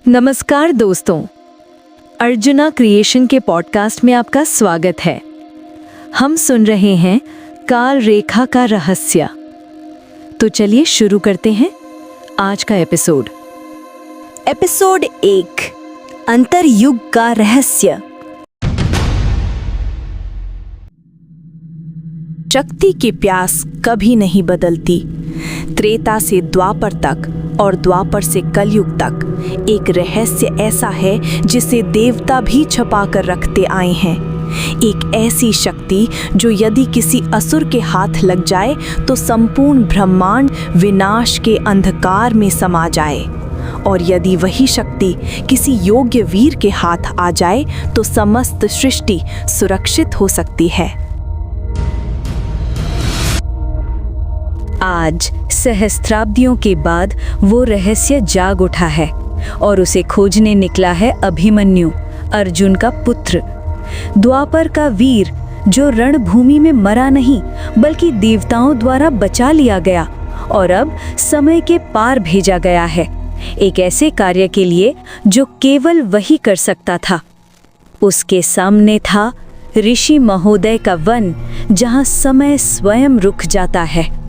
नमस्कार दोस्तों, अर्जुना क्रिएशन के पॉडकास्ट में आपका स्वागत है। हम सुन रहे हैं काल रेखा का रहस्य। तो चलिए शुरू करते हैं आज का एपिसोड। एपिसोड 1, अंतरयुग का रहस्य। शक्ति की प्यास कभी नहीं बदलती। त्रेता से द्वापर तक और द्वापर से कलयुग तक एक रहस्य ऐसा है जिसे देवता भी छुपा कर रखते आए हैं। एक ऐसी शक्ति जो यदि किसी असुर के हाथ लग जाए तो संपूर्ण ब्रह्मांड विनाश के अंधकार में समा जाए, और यदि वही शक्ति किसी योग्य वीर के हाथ आ जाए तो समस्त सृष्टि सुरक्षित हो सकती है। आज सहस्त्राब्दियों के बाद वो रहस्य जाग उठा है और उसे खोजने निकला है अभिमन्यु, अर्जुन का पुत्र, द्वापर का वीर जो रणभूमि में मरा नहीं बल्कि देवताओं द्वारा बचा लिया गया और अब समय के पार भेजा गया है, एक ऐसे कार्य के लिए जो केवल वही कर सकता था। उसके सामने था ऋषि महोदय का वन, जहां समय स्वयं रुक जाता है।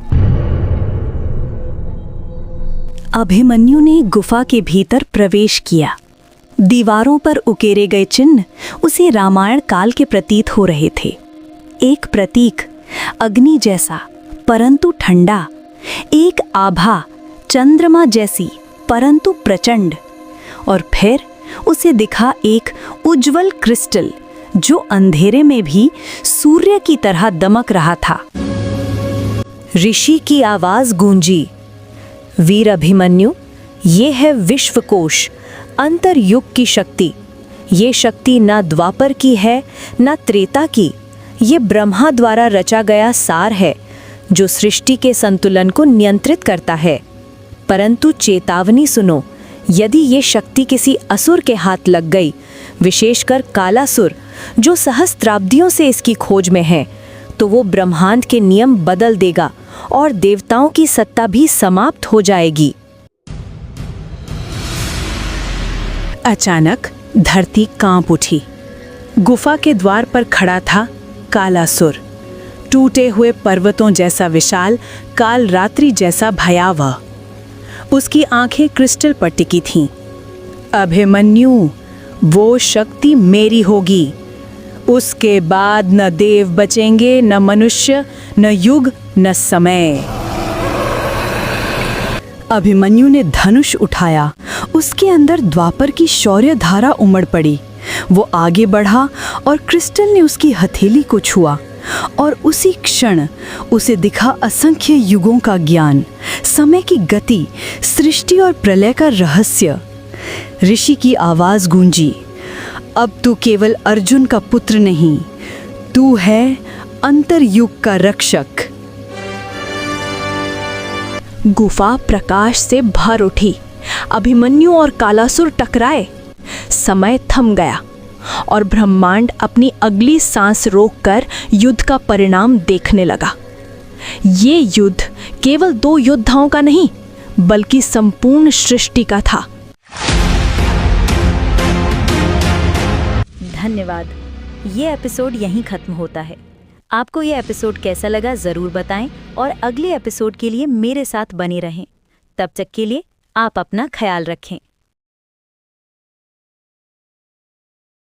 अभिमन्यु ने गुफा के भीतर प्रवेश किया। दीवारों पर उकेरे गए चिन्ह उसे रामायण काल के प्रतीत हो रहे थे। एक प्रतीक अग्नि जैसा परंतु ठंडा, एक आभा चंद्रमा जैसी परंतु प्रचंड, और फिर उसे दिखा एक उज्जवल क्रिस्टल जो अंधेरे में भी सूर्य की तरह दमक रहा था। ऋषि की आवाज गूंजी, वीर अभिमन्यु, ये है विश्वकोश, अंतरयुग की शक्ति। ये शक्ति ना द्वापर की है ना त्रेता की, ये ब्रह्मा द्वारा रचा गया सार है जो सृष्टि के संतुलन को नियंत्रित करता है। परंतु चेतावनी सुनो, यदि ये शक्ति किसी असुर के हाथ लग गई, विशेषकर कालासुर जो सहस्त्राब्दियों से इसकी खोज में है, तो वो ब्रह्मांड के नियम बदल देगा और देवताओं की सत्ता भी समाप्त हो जाएगी। अचानक धरती कांप उठी। गुफा के द्वार पर खड़ा था कालासुर, टूटे हुए पर्वतों जैसा विशाल, काल रात्रि जैसा भयावह। उसकी आंखें क्रिस्टल पर टिकी थीं। अभिमन्यु, वो शक्ति मेरी होगी। उसके बाद न देव बचेंगे, न मनुष्य, न युग, न समय। अभिमन्यु ने धनुष उठाया। उसके अंदर द्वापर की शौर्य धारा उमड़ पड़ी। वो आगे बढ़ा और क्रिस्टल ने उसकी हथेली को छुआ, और उसी क्षण उसे दिखा असंख्य युगों का ज्ञान, समय की गति, सृष्टि और प्रलय का रहस्य। ऋषि की आवाज गूंजी, अब तू केवल अर्जुन का पुत्र नहीं, तू है अंतरयुग का रक्षक। गुफा प्रकाश से भर उठी। अभिमन्यु और कालासुर टकराए। समय थम गया और ब्रह्मांड अपनी अगली सांस रोककर युद्ध का परिणाम देखने लगा। ये युद्ध केवल दो योद्धाओं का नहीं बल्कि संपूर्ण सृष्टि का था। धन्यवाद। ये एपिसोड यहीं खत्म होता है। आपको ये एपिसोड कैसा लगा ज़रूर बताएं और अगले एपिसोड के लिए मेरे साथ बने रहें। तब तक के लिए आप अपना ख्याल रखें।